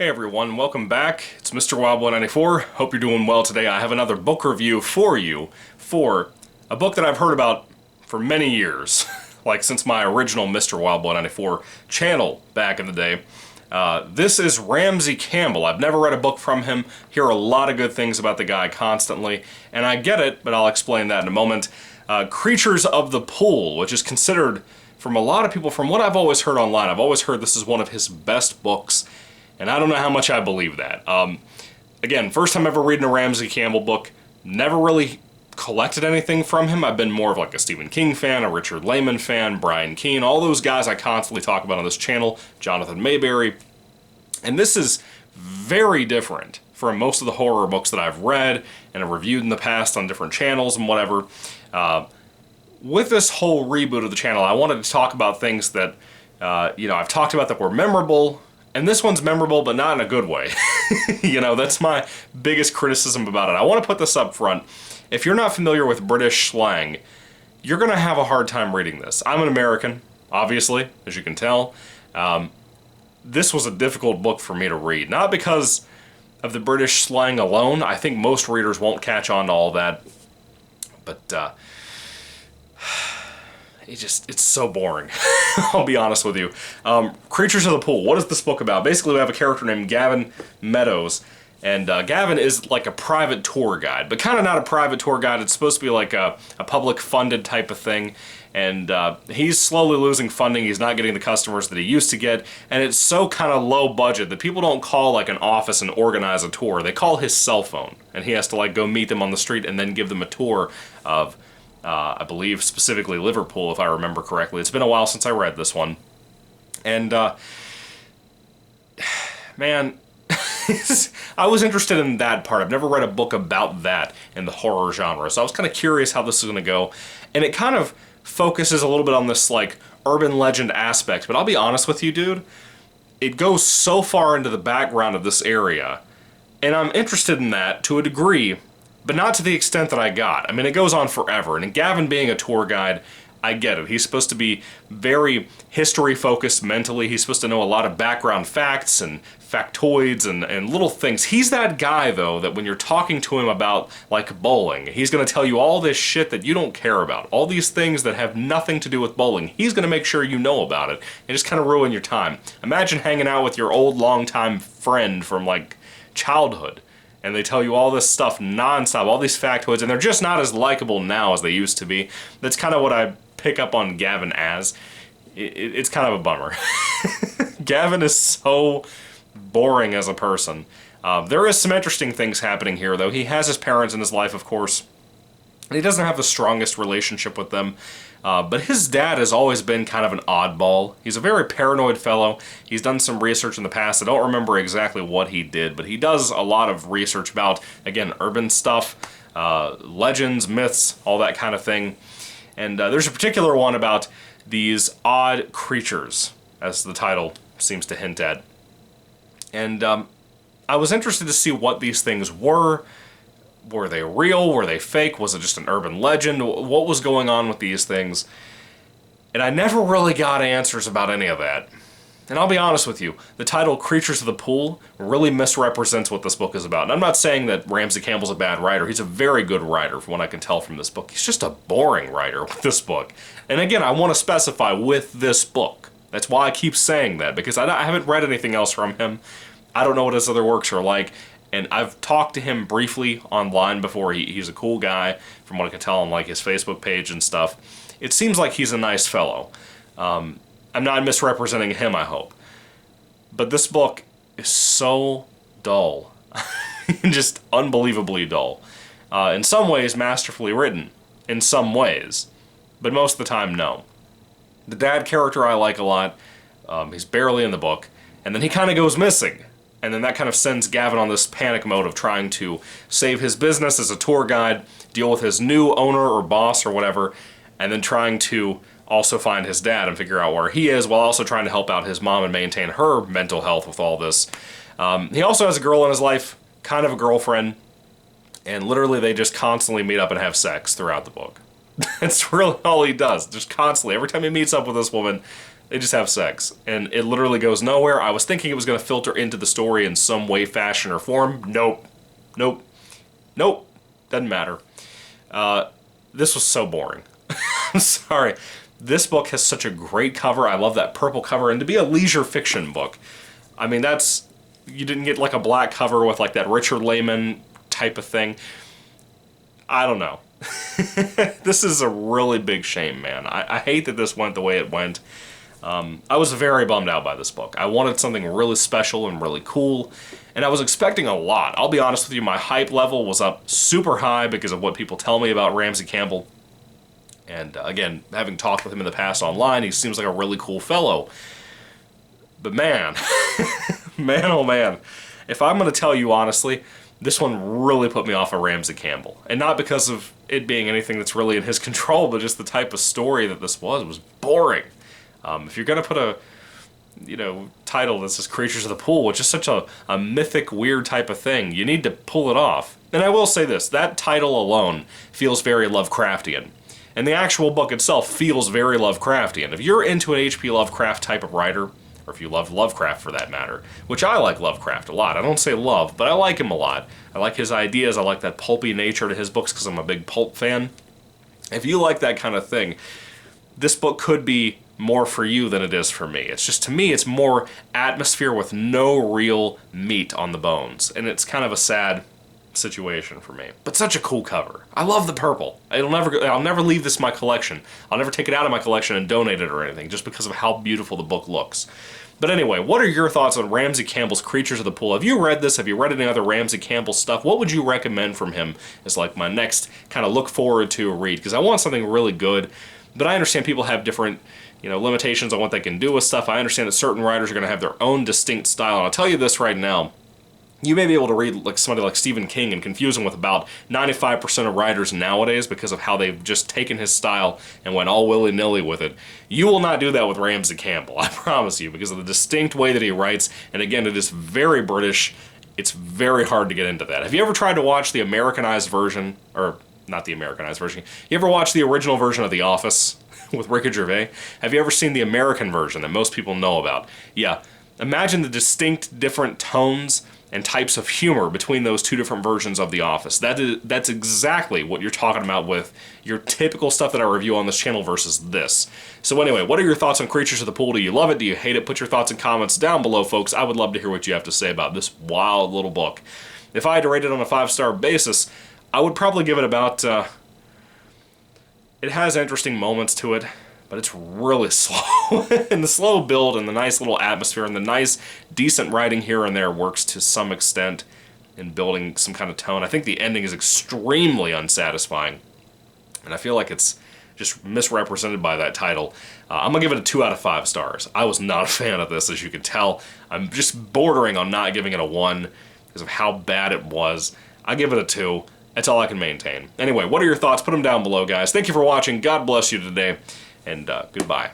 Hey everyone, welcome back. It's Mr. Wild194. Hope you're doing well today. I have another book review for you for a book that I've heard about for many years, like since my original Mr. Wild194 channel back in the day. This is Ramsey Campbell. I've never read a book from him, hear a lot of good things about the guy constantly, and I get it, but I'll explain that in a moment. Creatures of the Pool, which is considered, from a lot of people, from what I've always heard online, I've always heard this is one of his best books. And I don't know how much I believe that. Again, first time ever reading a Ramsey Campbell book. Never really collected anything from him. I've been more of like a Stephen King fan, a Richard Lehman fan, Brian Keene, all those guys I constantly talk about on this channel, Jonathan Mayberry. And this is very different from most of the horror books that I've read and have reviewed in the past on different channels and whatever. With this whole reboot of the channel, I wanted to talk about things that, I've talked about that were memorable. And this one's memorable, but not in a good way. That's my biggest criticism about it. I want to put this up front. If you're not familiar with British slang, you're going to have a hard time reading this. I'm an American, obviously, as you can tell. This was a difficult book for me to read. Not because of the British slang alone. I think most readers won't catch on to all that. But, it's so boring. I'll be honest with you. Creatures of the Pool. What is this book about? Basically, we have a character named Gavin Meadows, and Gavin is like a private tour guide, but kind of not a private tour guide. It's supposed to be like a public-funded type of thing, and he's slowly losing funding. He's not getting the customers that he used to get, and it's so kind of low budget that people don't call like an office and organize a tour. They call his cell phone, and he has to like go meet them on the street and then give them a tour of I believe specifically Liverpool, if I remember correctly. It's been a while since I read this one. And, man, I was interested in that part. I've never read a book about that in the horror genre, so I was kind of curious how this is going to go. And it kind of focuses a little bit on this, like, urban legend aspect. But I'll be honest with you, dude, it goes so far into the background of this area, and I'm interested in that to a degree, but not to the extent that I got. I mean, it goes on forever, and Gavin being a tour guide, I get it. He's supposed to be very history-focused mentally. He's supposed to know a lot of background facts and factoids and little things. He's that guy, though, that when you're talking to him about, like, bowling, he's going to tell you all this shit that you don't care about. All these things that have nothing to do with bowling. He's going to make sure you know about it and just kind of ruin your time. Imagine hanging out with your old, longtime friend from, like, childhood, and they tell you all this stuff nonstop, all these factoids, and they're just not as likable now as they used to be. That's kind of what I pick up on Gavin as. It's kind of a bummer. Gavin is so boring as a person. There is some interesting things happening here, though. He has his parents in his life, of course, and he doesn't have the strongest relationship with them. But his dad has always been kind of an oddball. He's a very paranoid fellow. He's done some research in the past. I don't remember exactly what he did, but he does a lot of research about, again, urban stuff, legends, myths, all that kind of thing. And there's a particular one about these odd creatures, as the title seems to hint at. And I was interested to see what these things were. Were they real? Were they fake? Was it just an urban legend? What was going on with these things? And I never really got answers about any of that. And I'll be honest with you, the title Creatures of the Pool really misrepresents what this book is about. And I'm not saying that Ramsey Campbell's a bad writer. He's a very good writer, from what I can tell from this book. He's just a boring writer with this book. And again, I want to specify with this book. That's why I keep saying that, because I haven't read anything else from him. I don't know what his other works are like. And I've talked to him briefly online before. He's a cool guy, from what I can tell on like his Facebook page and stuff. It seems like he's a nice fellow. I'm not misrepresenting him, I hope. But this book is so dull. Just unbelievably dull. In some ways, masterfully written. In some ways. But most of the time, no. The dad character I like a lot. He's barely in the book. And then he kind of goes missing. And then that kind of sends Gavin on this panic mode of trying to save his business as a tour guide, deal with his new owner or boss or whatever, and then trying to also find his dad and figure out where he is, while also trying to help out his mom and maintain her mental health with all this. He also has a girl in his life, kind of a girlfriend, and literally they just constantly meet up and have sex throughout the book. That's really all he does, just constantly. Every time he meets up with this woman, They just have sex. And it literally goes nowhere. I was thinking it was going to filter into the story in some way, fashion, or form. Nope. Nope. Nope. Doesn't matter. This was so boring. I'm sorry. This book has such a great cover. I love that purple cover. And to be a leisure fiction book, I mean, that's... You didn't get like a black cover with like that Richard Lehman type of thing. I don't know. This is a really big shame, man. I hate that this went the way it went. I was very bummed out by this book. I wanted something really special and really cool, and I was expecting a lot. I'll be honest with you, my hype level was up super high because of what people tell me about Ramsey Campbell. And again, having talked with him in the past online, he seems like a really cool fellow. But man, man oh man, if I'm going to tell you honestly, this one really put me off of Ramsey Campbell. And not because of it being anything that's really in his control, but just the type of story that this was boring. If you're going to put a, title that says Creatures of the Pool, which is such a mythic, weird type of thing, you need to pull it off. And I will say this, that title alone feels very Lovecraftian. And the actual book itself feels very Lovecraftian. If you're into an H.P. Lovecraft type of writer, or if you love Lovecraft for that matter, which I like Lovecraft a lot. I don't say love, but I like him a lot. I like his ideas, I like that pulpy nature to his books because I'm a big pulp fan. If you like that kind of thing, this book could be more for you than it is for me. It's just, to me, it's more atmosphere with no real meat on the bones. And it's kind of a sad situation for me. But such a cool cover. I love the purple. I'll never leave this in my collection. I'll never take it out of my collection and donate it or anything, just because of how beautiful the book looks. But anyway, what are your thoughts on Ramsey Campbell's Creatures of the Pool? Have you read this? Have you read any other Ramsey Campbell stuff? What would you recommend from him as like my next kind of look forward to read? Because I want something really good, but I understand people have different limitations on what they can do with stuff. I understand that certain writers are going to have their own distinct style, and I'll tell you this right now. You may be able to read like somebody like Stephen King and confuse him with about 95% of writers nowadays because of how they've just taken his style and went all willy-nilly with it. You will not do that with Ramsey Campbell, I promise you, because of the distinct way that he writes, and again, it is very British. It's very hard to get into that. Have you ever tried to watch the Americanized version, or not the Americanized version, you ever watched the original version of The Office with Ricky Gervais? Have you ever seen the American version that most people know about? Yeah, imagine the distinct different tones and types of humor between those two different versions of The Office. That's exactly what you're talking about with your typical stuff that I review on this channel versus this. So anyway, what are your thoughts on Creatures of the Pool? Do you love it? Do you hate it? Put your thoughts and comments down below, folks. I would love to hear what you have to say about this wild little book. If I had to rate it on a 5-star basis, I would probably give it about... it has interesting moments to it, but it's really slow. And the slow build and the nice little atmosphere and the nice, decent writing here and there works to some extent in building some kind of tone. I think the ending is extremely unsatisfying, and I feel like it's just misrepresented by that title. I'm going to give it a 2 out of 5 stars. I was not a fan of this, as you can tell. I'm just bordering on not giving it a 1 because of how bad it was. I give it a 2. That's all I can maintain. Anyway, what are your thoughts? Put them down below, guys. Thank you for watching. God bless you today. And goodbye.